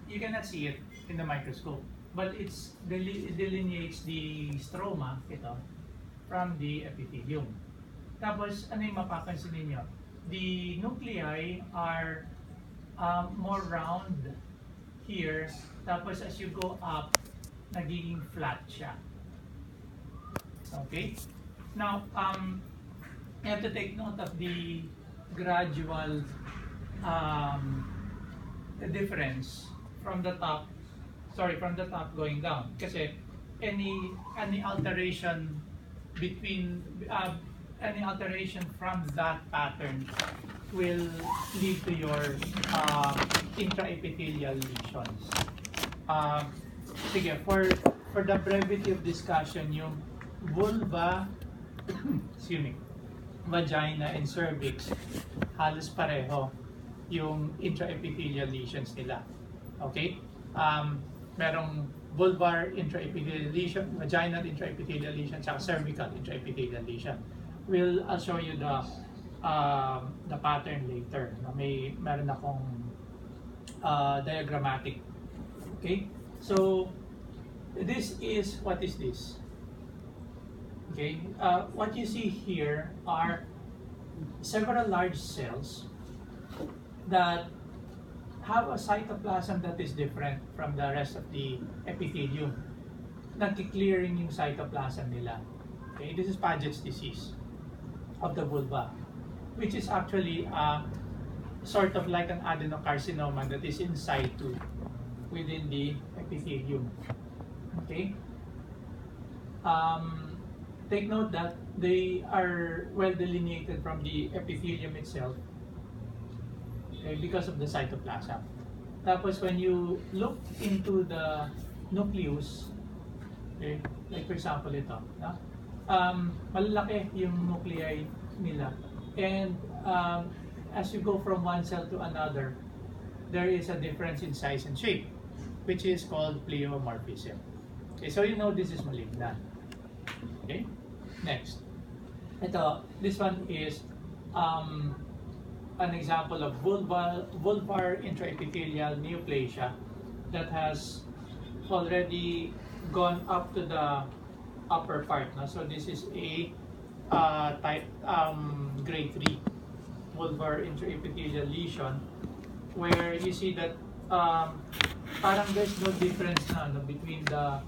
you cannot see it in the microscope, but it delineates the stroma, ito, from the epithelium. Tapos, ano yung mapapansin ninyo? The nuclei are more round here. Tapos, as you go up, nagiging flat siya. Okay? Now, you have to take note of the gradual difference from the top going down. Kasi any alteration between any alteration from that pattern will lead to your intraepithelial lesions. Sige, for the brevity of discussion, yung vulva, excuse me, vagina and cervix, halos pareho yung intraepithelial lesions nila. Okay? Merong vulvar intraepithelial lesion, vaginal intraepithelial lesion, saka cervical intraepithelial lesion. I'll show you the pattern later. Meron akong diagrammatic. Okay? So, what is this? Okay? What you see here are several large cells that have a cytoplasm that is different from the rest of the epithelium. Nagki-clearing yung cytoplasm nila. Okay? This is Paget's disease of the vulva, which is actually sort of like an adenocarcinoma that is in situ within the epithelium. Okay? Take note that they are well delineated from the epithelium itself, okay, because of the cytoplasm. Tapos when you look into the nucleus, okay, like for example ito, no? Malalaki yung nuclei nila, and as you go from one cell to another, there is a difference in size and shape, which is called pleomorphism. Okay, so you know this is malignant. Okay, next. This one is an example of vulvar intraepithelial neoplasia that has already gone up to the upper part. No? So this is a type grade 3 vulvar intraepithelial lesion, where you see that parang there's no difference na between the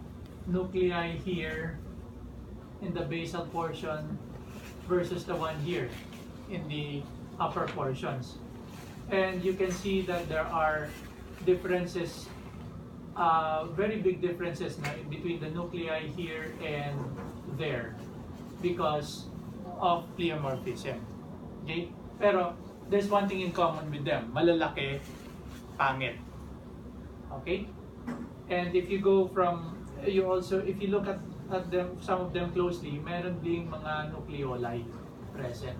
nuclei here in the basal portion versus the one here in the upper portions. And you can see that there are differences, very big differences na between the nuclei here and there because of pleomorphism. Okay? Pero there's one thing in common with them: malalaki, pangit. Okay? And if you go from, if you look at them, some of them closely, meron ding mga nucleoli present.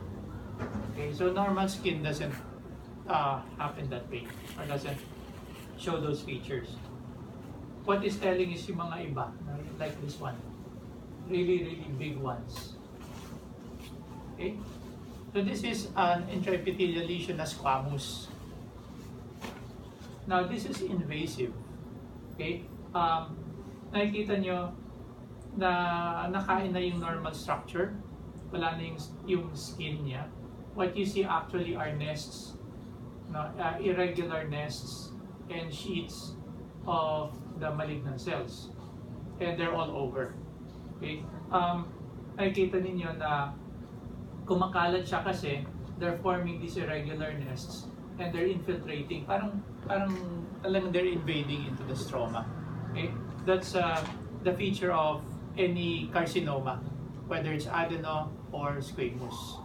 Okay, so normal skin doesn't happen that way, or doesn't show those features. What is telling is yung mga iba, like this one, really, really big ones. Okay, so this is an intraepithelial lesion na squamous. Now this is invasive. Okay, nakikita nyo na nakain na yung normal structure, wala na yung skin niya. What you see actually are nests, irregular nests and sheets of the malignant cells, and they're all over. Okay, nakikita ninyo na kumakalat siya kasi they're forming these irregular nests and they're infiltrating, parang talagang they're invading into the stroma. Okay, that's the feature of any carcinoma, whether it's adeno or squamous.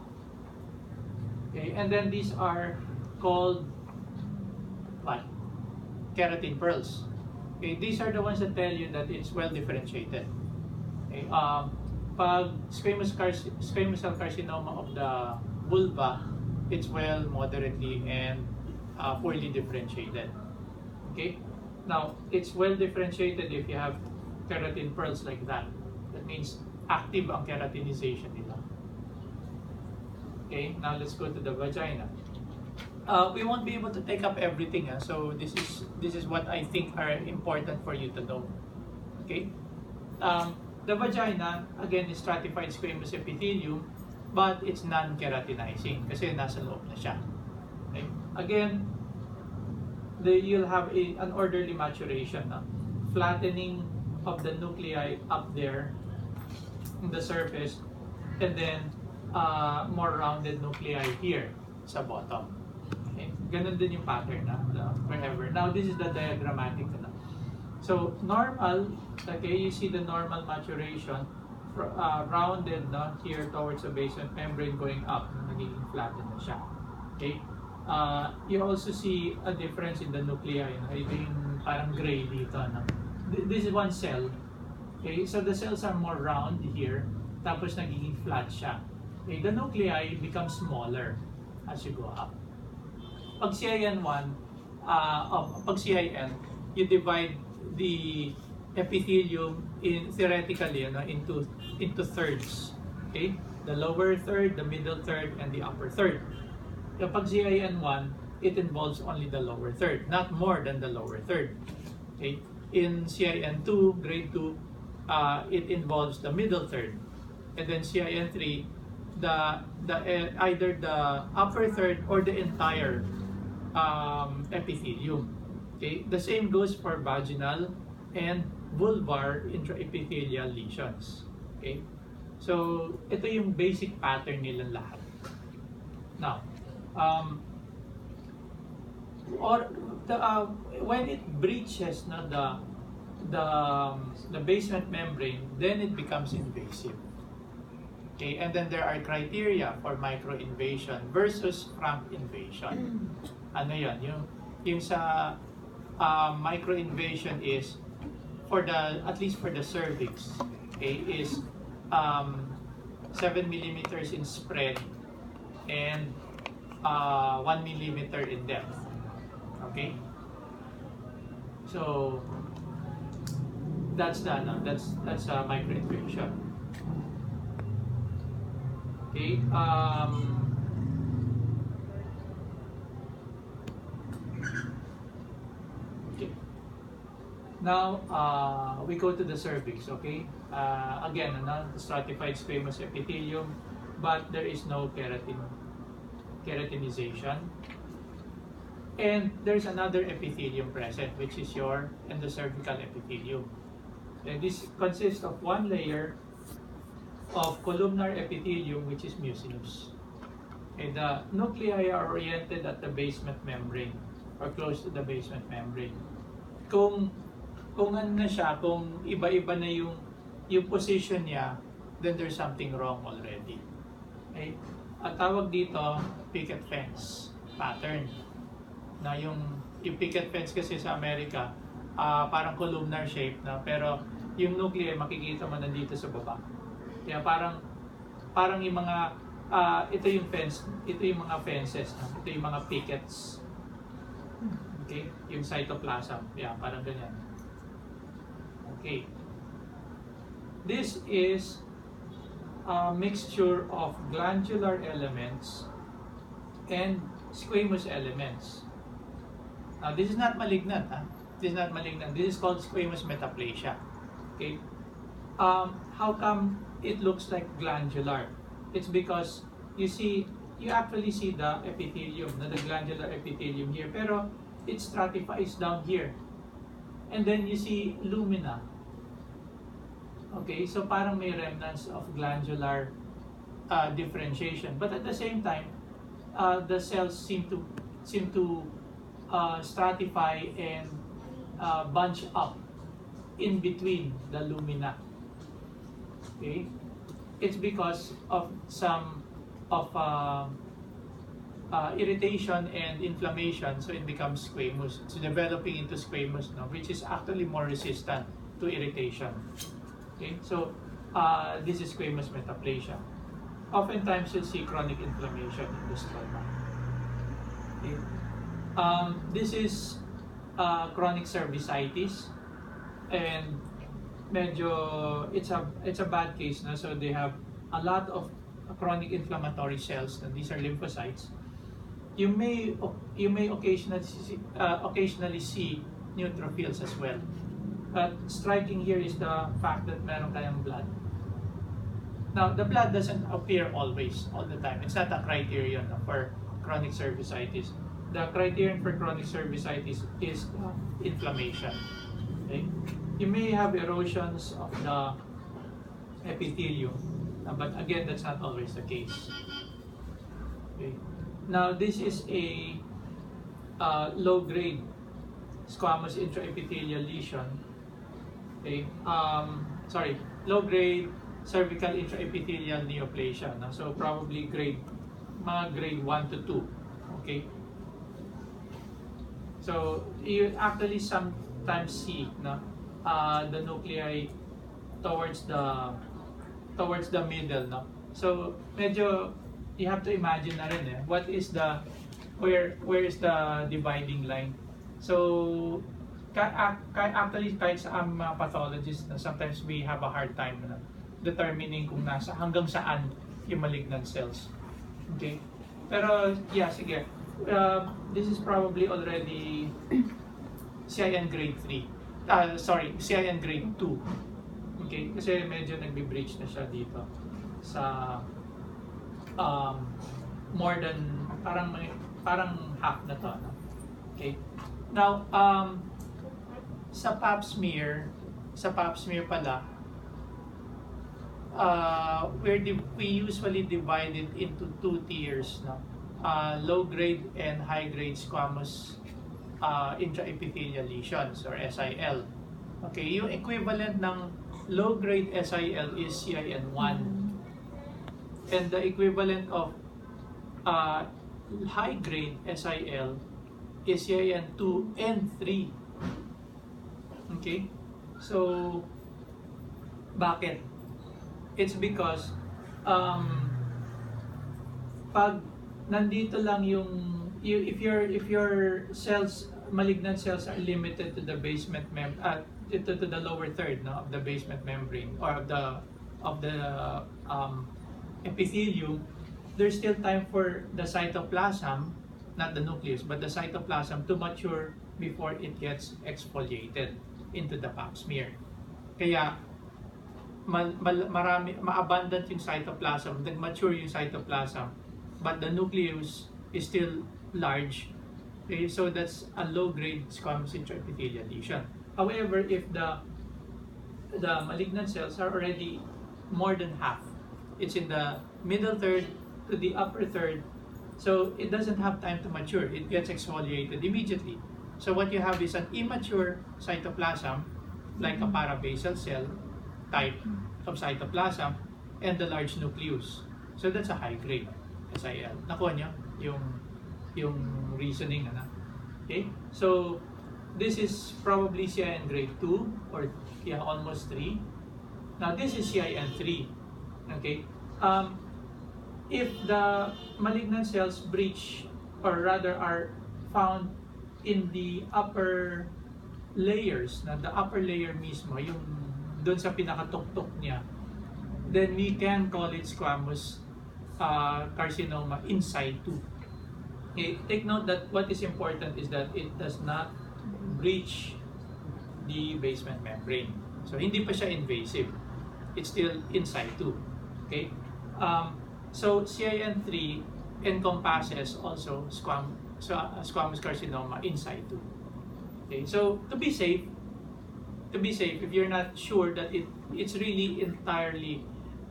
Okay, and then these are called what? Keratin pearls. Okay, these are the ones that tell you that it's well differentiated. Okay, pag squamous cell carcinoma of the vulva, it's well, moderately, and poorly differentiated. Okay, now it's well differentiated if you have keratin pearls like that. That means active ang keratinization nila. Okay, now let's go to the vagina. we won't be able to take up everything. So this is what I think are important for you to know. Okay. The vagina, again, is stratified squamous epithelium, but it's non-keratinizing kasi nasa loob na siya. Okay? Again, you'll have an orderly maturation, no? Flattening of the nuclei up there in the surface, and then more rounded nuclei here sa bottom. Okay? Ganun din yung pattern wherever. Now, this is the diagrammatic. So, normal, okay, you see the normal maturation, rounded here towards the basement membrane going up, nagiging flattened na siya. Okay? You also see a difference in the nuclei. Ito yung parang gray dito. This is one cell. Okay? So, the cells are more round here, tapos nagiging flat siya. Okay? The nuclei become smaller as you go up. Pag CIN1, pag CIN, you divide the epithelium theoretically into thirds. Okay? The lower third, the middle third, and the upper third. Kapag CIN1, it involves only the lower third, not more than the lower third. Okay? In CIN2, grade 2, it involves the middle third. And then CIN3, either the upper third or the entire epithelium. Okay? The same goes for vaginal and vulvar intraepithelial lesions. Okay? So, ito yung basic pattern nilang lahat. Now, when it breaches the basement membrane, then it becomes invasive. Okay? And then there are criteria for microinvasion versus frank invasion. Ano yun? Yung sa microinvasion is at least for the cervix, okay, is 7 millimeters in spread and 1 millimeter in depth. Okay, so that's microinvasion. Okay. Now, we go to the cervix, okay? Again, stratified squamous epithelium, but there is no keratinization. And there's another epithelium present, which is your endocervical epithelium. And this consists of one layer of columnar epithelium, which is mucinous. And the nuclei are oriented at the basement membrane, or close to the basement membrane. Kung ano na siya, kung iba-iba na yung position niya, then there's something wrong already. Okay? At tawag dito, picket fence pattern. Na yung picket fence kasi sa Amerika, parang columnar shape na, pero yung nuclei makikita mo nandito sa baba. Kaya parang yung mga, ito yung fence, ito yung mga fences, ito yung mga pickets. Okay? Yung cytoplasm. Yeah, parang ganyan. Okay. This is a mixture of glandular elements and squamous elements. Now, this is not malignant. This is not malignant. This is called squamous metaplasia. Okay. How come it looks like glandular? It's because you actually see the epithelium, the glandular epithelium here, pero it stratifies down here. And then you see lumina. Okay, so parang may remnants of glandular differentiation, but at the same time, the cells seem to stratify and bunch up in between the lumina. Okay, it's because of some irritation and inflammation, so it becomes squamous. It's developing into squamous, which is actually more resistant to irritation. Okay, so this is squamous metaplasia. Oftentimes you'll see chronic inflammation in the stroma. Okay. This is chronic cervicitis, and medyo it's a bad case, so they have a lot of chronic inflammatory cells, and these are lymphocytes. you may occasionally see neutrophils as well. But striking here is the fact that meron kayang blood. Now, the blood doesn't appear always, all the time. It's not a criterion for chronic cervicitis. The criterion for chronic cervicitis is inflammation. Okay? You may have erosions of the epithelium, but again, that's not always the case. Okay. Now, this is a low-grade squamous intraepithelial lesion. Okay. Low-grade cervical intraepithelial neoplasia. No? So probably mga grade 1 to 2. Okay. So you actually sometimes see the nuclei towards the middle. No? So medyo you have to imagine na rin what is where is the dividing line. So actually kahit sa mga pathologists, sometimes we have a hard time determining kung hanggang saan yung malignant cells. Okay? Pero yeah, sige. This is probably already CIN grade 3. CIN grade 2. Okay? Kasi medyo nagbe-breach na siya dito sa more than parang half na to. Okay? Now, sa pap smear pala, we usually divide it into 2 tiers, no? Low grade and high grade squamous intraepithelial lesions, or SIL. Okay, yung equivalent ng low grade SIL is CIN1, and the equivalent of high grade SIL is CIN2 and 3. Okay, so bakit? It's because pag nandito lang if your cells, malignant cells, are limited to the basement to the lower third, no, of the basement membrane, or of the epithelium, there's still time for the cytoplasm, not the nucleus, but the cytoplasm to mature before it gets exfoliated into the pap smear. Kaya ma-abundant yung cytoplasm, nag-mature yung cytoplasm, but the nucleus is still large. Okay, so that's a low-grade squamous intraepithelial lesion. However, if the malignant cells are already more than half, it's in the middle third to the upper third, so it doesn't have time to mature. It gets exfoliated immediately. So what you have is an immature cytoplasm, like a parabasal cell type of cytoplasm, and the large nucleus. So that's a high grade SIL. Nakuha niyo yung reasoning, okay? So this is probably CIN grade 2, or almost 3. Now this is CIN 3. Okay? If the malignant cells breach, or rather are found in the upper layers, the upper layer mismo, yung doon sa pinakatuktok niya, then we can call it squamous carcinoma in situ. Okay, take note that what is important is that it does not breach the basement membrane. So hindi pa siya invasive. It's still in situ. Okay? So CIN3 encompasses also squamous carcinoma in situ. Okay? So to be safe, if you're not sure that it's really entirely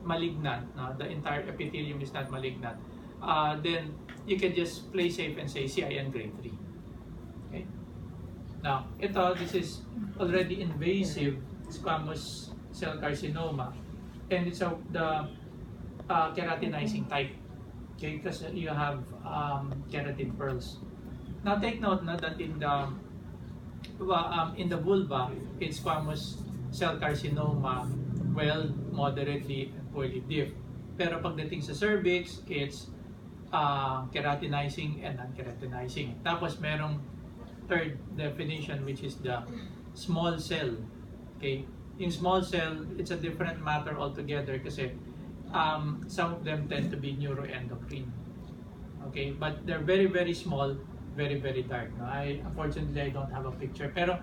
malignant, no? The entire epithelium is not malignant, then you can just play safe and say CIN grade 3. Okay? Now, this is already invasive squamous cell carcinoma, and it's the keratinizing type. Okay, because you have keratin pearls. Now take note that in the vulva, it's squamous cell carcinoma, well, moderately, and poorly diff. Pero pagdating sa cervix, it's keratinizing and non-keratinizing. Tapos merong third definition, which is the small cell. Okay, in small cell, it's a different matter altogether kasi some of them tend to be neuroendocrine. Okay, but they're very very small, very very dark. No, unfortunately I don't have a picture. Pero